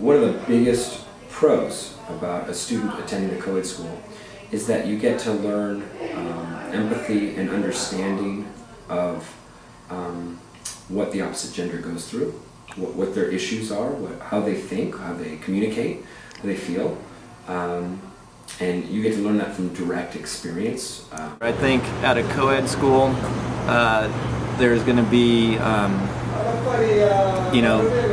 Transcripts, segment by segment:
one of the biggest pros about a student attending a co-ed school is that you get to learn empathy and understanding of what the opposite gender goes through, what their issues are, how they think, how they communicate, how they feel. And you get to learn that from direct experience. I think at a co-ed school, there's going to be,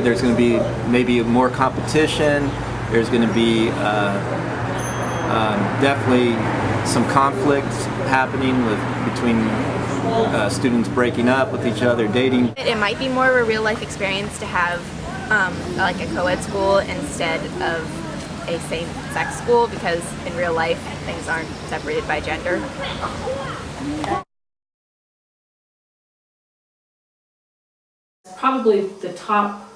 there's going to be maybe more competition. There's going to be definitely some conflict happening between students breaking up with each other, dating. It might be more of a real life experience to have like a co-ed school instead of a same-sex school, because in real life things aren't separated by gender. Probably the top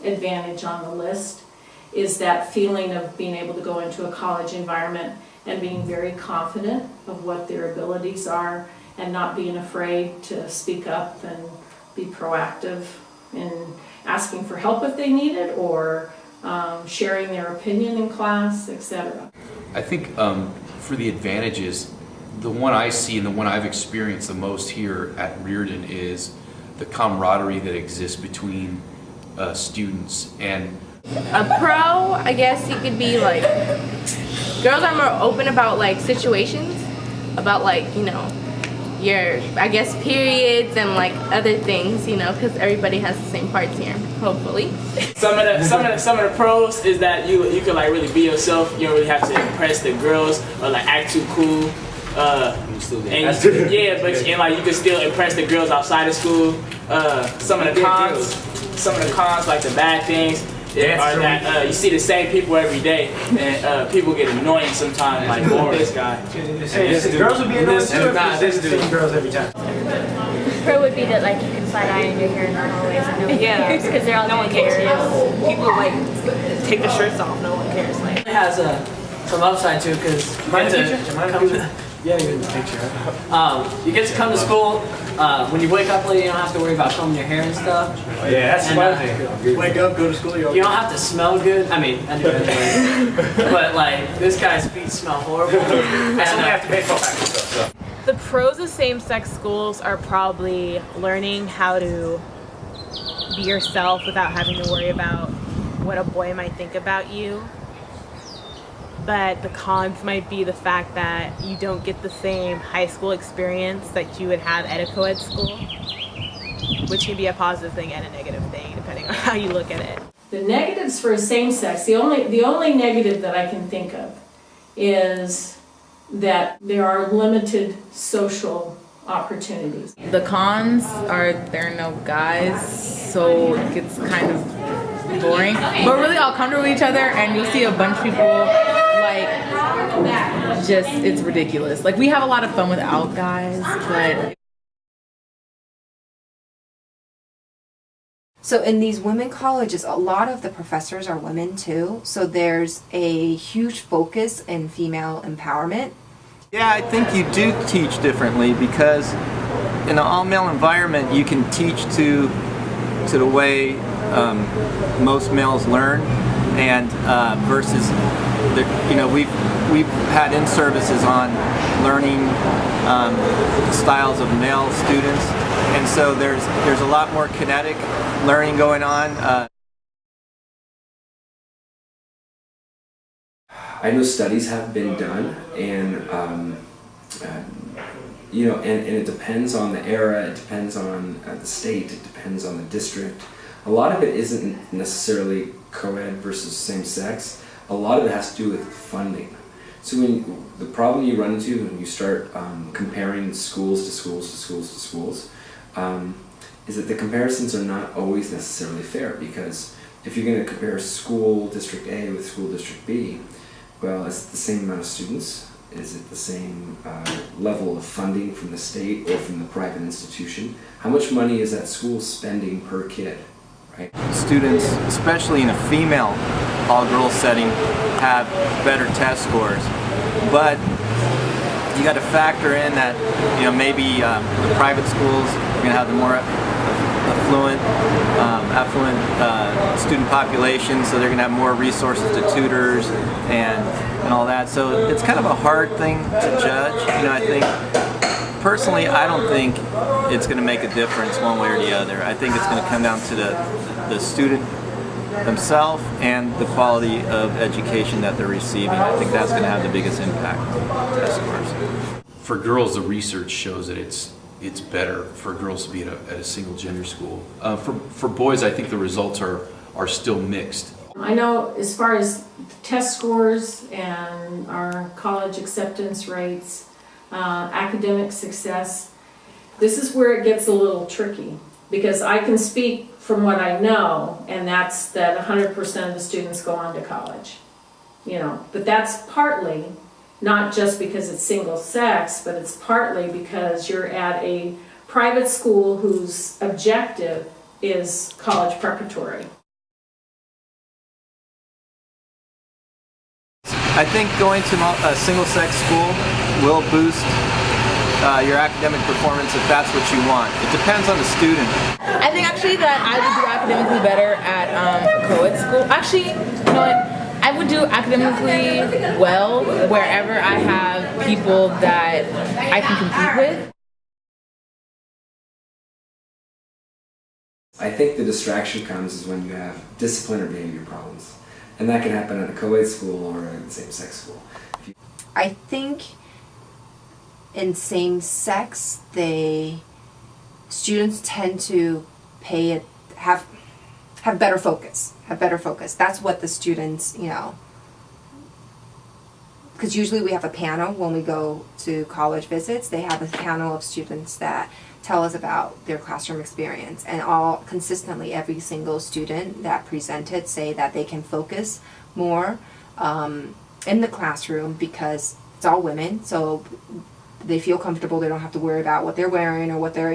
advantage on the list is that feeling of being able to go into a college environment and being very confident of what their abilities are and not being afraid to speak up and be proactive in asking for help if they need it, or sharing their opinion in class, etc. I think for the advantages, the one I see and the one I've experienced the most here at Reardon is the camaraderie that exists between students. And a pro, I guess you could be like, girls are more open about like situations, about like, your, I guess, periods and like other things, because everybody has the same parts here, hopefully. Some of the pros is that you can like really be yourself. You don't really have to impress the girls or like act too cool. And like you can still impress the girls outside of school. Some of the cons, like the bad things, are that you see the same people every day, and people get annoying sometimes. Like, this guy. The girls would be annoying too. This dude. Girls every time. Pro would be that like you can slide iron your hair in the hallways and no one cares, because they're all no one cares. People like take the shirts off. No one cares. Like it has some upside too, because yeah, you're in the picture. You get to come to school. When you wake up late, you don't have to worry about combing your hair and stuff. Oh, yeah, that's one thing. You wake up, go to school, you don't have to smell good. I mean, anyway. But like, this guy's feet smell horrible. I only have to pay for stuff. The pros of same-sex schools are probably learning how to be yourself without having to worry about what a boy might think about you. But the cons might be the fact that you don't get the same high school experience that you would have at a co-ed school, which can be a positive thing and a negative thing, depending on how you look at it. The negatives for same-sex, the only negative that I can think of is that there are limited social opportunities. The cons are there are no guys, so it gets kind of boring. But really all comfortable with each other, and you'll see a bunch of people it's ridiculous. Like, we have a lot of fun without guys, but... So in these women colleges, a lot of the professors are women too, so there's a huge focus in female empowerment. Yeah, I think you do teach differently, because in an all-male environment you can teach to the way most males learn, and versus we've had in-services on learning styles of male students, and so there's a lot more kinetic learning going on. I know studies have been done, and and it depends on the era, it depends on the state, it depends on the district. A lot of it isn't necessarily co-ed versus same-sex. A lot of it has to do with funding. So the problem you run into when you start comparing schools to schools to schools to schools is that the comparisons are not always necessarily fair, because if you're going to compare school district A with school district B, well, is it the same amount of students? Is it the same level of funding from the state or from the private institution? How much money is that school spending per kid? Right? Students, especially in a female all-girls setting, have better test scores, but you got to factor in that maybe the private schools are going to have the more affluent student population, so they're going to have more resources to tutors and all that. So it's kind of a hard thing to judge. You know, I think personally, I don't think it's going to make a difference one way or the other. I think it's going to come down to the student themselves and the quality of education that they're receiving. I think that's going to have the biggest impact on test scores. For girls, the research shows that it's better for girls to be at a single gender school. For boys, I think the results are still mixed. I know as far as test scores and our college acceptance rates, academic success, this is where it gets a little tricky, because I can speak from what I know, and that's that 100% of the students go on to college. You know, but that's partly not just because it's single sex, but it's partly because you're at a private school whose objective is college preparatory. I think going to a single-sex school will boost your academic performance if that's what you want. It depends on the student. I think actually that I would do academically better at a co-ed school. Actually, you know what? I would do academically well wherever I have people that I can compete with. I think the distraction comes is when you have discipline or behavior problems. And that can happen at a co-ed school or a same-sex school. I think in same-sex, students tend to have better focus. That's what the students, you know, because usually we have a panel when we go to college visits. They have a panel of students that tell us about their classroom experience, and all consistently every single student that presented say that they can focus more in the classroom because it's all women, so they feel comfortable. They don't have to worry about what they're wearing or what their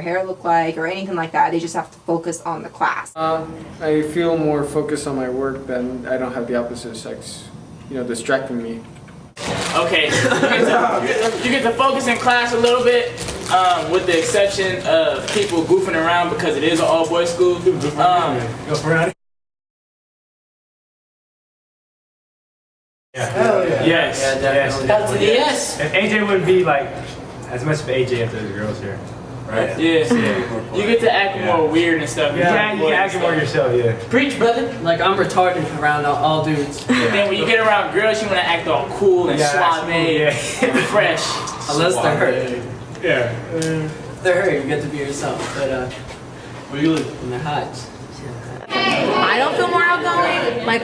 hair look like or anything like that. They just have to focus on the class. I feel more focused on my work than I don't have the opposite sex, you know, distracting me. Okay, you get to focus in class a little bit, with the exception of people goofing around because it is an all-boys school. Yes. Yes. And AJ wouldn't be like as much of AJ if there's girls here, right? Yeah. You get to act more weird and stuff. Yeah, you can act more yourself, yeah. Preach, brother. Like, I'm retarded around all dudes. And then when you get around girls, you want to act all cool and suave and fresh. Unless they're hurt. Yeah. If they're hurt, you get to be yourself. But, where you live? When they're hot. I don't feel more outgoing. Like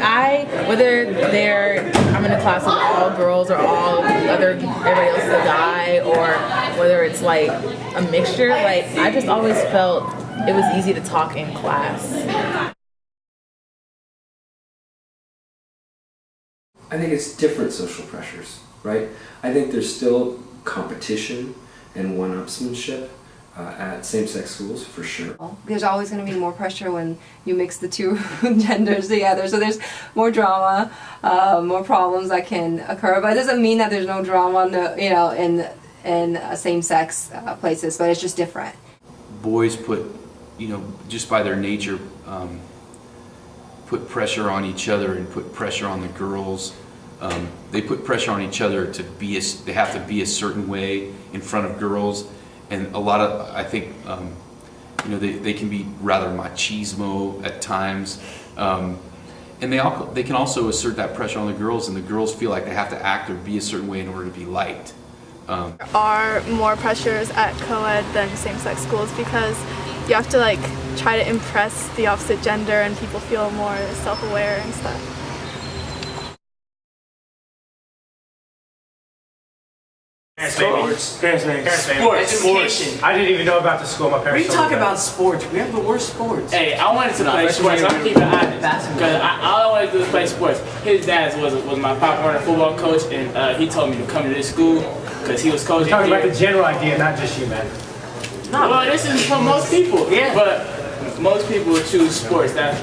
whether I'm in a class with all girls or everybody else is a guy, or whether it's like a mixture, like I just always felt it was easy to talk in class. I think it's different social pressures, right? I think there's still competition and one-upsmanship at same-sex schools, for sure. There's always going to be more pressure when you mix the two genders together. So there's more drama, more problems that can occur. But it doesn't mean that there's no drama, you know, in same-sex places. But it's just different. Boys put, you know, just by their nature, put pressure on each other and put pressure on the girls. They put pressure on each other to be. They have to be a certain way in front of girls. And a lot of, I think, you know, they can be rather machismo at times, and they can also assert that pressure on the girls, and the girls feel like they have to act or be a certain way in order to be liked. Are more pressures at co-ed than same-sex schools because you have to like try to impress the opposite gender, and people feel more self-aware and stuff. Sports. Education. I didn't even know about the school. My parents. We talk about sports. We have the worst sports. Hey, I wanted to play sports. I'm keeping it honest because all I wanted to do was play sports. His dad was my Pop Warner football coach, and he told me to come to this school because he was coaching. We're talking about the general idea, not just you, man. No, well, this is for most people. Yeah, but most people would choose sports. That's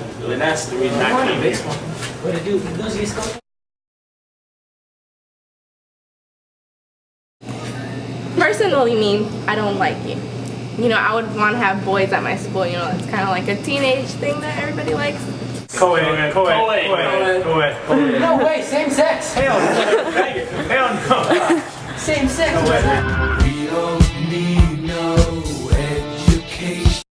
the reason I came here. What do you do? Personally, me, I don't like you. you know, I would want to have boys at my school. You know, it's kind of like a teenage thing that everybody likes. Co-ed. No way, same sex. Hell no. Same sex.